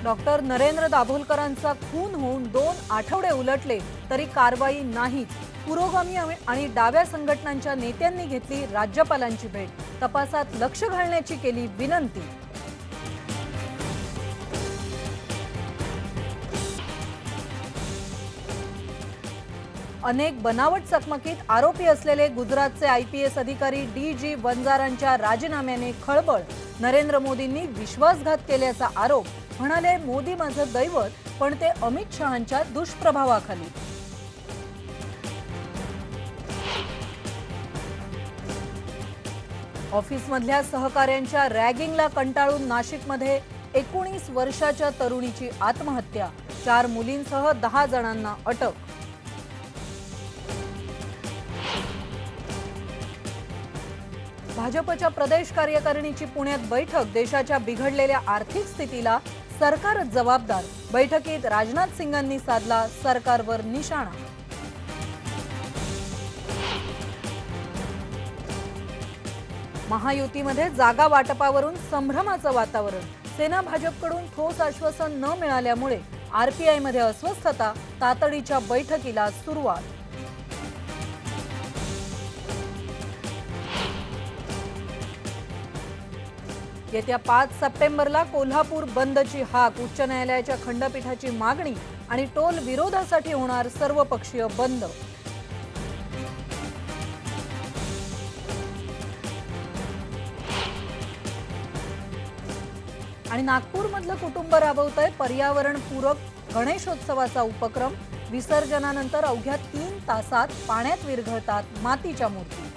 Doctor Narendra दाभोलकरांचा खून होऊन 2 आठवडे उलटले तरी कारवाई नाहीच। पुरोगामी आणि डाव्या संघटनांच्या नेत्यांनी घेतली राज्यपालांची भेट, तपासात लक्ष घालण्याची केली विनंती। अनेक बनावट चकमकीत आरोपी असलेले गुजरातचे आयपीएस अधिकारी डी.जी. वंजारांच्या राजीनाम्याने खळबळ। नरेंद्र मोदींनी विश्वासघात केल्याचा आरोप। म्हणाले, मोदी माझं दैवत, पण ते अमित शहांच्या दुष्प्रभावाखाली। ऑफिसमधल्या सहकाऱ्यांच्या रॅगिंगला कंटाळून नाशिकमध्ये 19 वर्षाच्या तरुणीची आत्महत्या। 4 मुलींसह 10 जणांना अटक। भाजपच्या प्रदेश कार्यकारिणीची पुण्यात बैठक। देशाच्या बिघडलेल्या आर्थिक स्थितीला सरकारच जबाबदार। बैठकीत राजनाथ सिंगांनी साधला सरकारवर निशाणा। महायुतीमध्ये जागा वाटपावरून संभ्रमाचं वातावरण। सेना भाजपकडून ठोस आश्वासन न मिळाल्यामुळे आरपीआयमध्ये अस्वस्थता। तातडीच्या बैठकीला सुरुवात। येत्या 5 सप्टेंबरला कोल्हापूर बंदची हाक। उच्च न्यायालयाच्या खंडपीठाची मागणी आणि टोल विरोधासाठी होणार सर्वपक्षीय बंद। आणि नागपूरमधलं कुटुंब राबवतंय पर्यावरणपूरक गणेशोत्सवाचा उपक्रम। विसर्जनानंतर अवघ्या 3 तासात पाण्यात विरघळतात मातीच्या मूर्ती।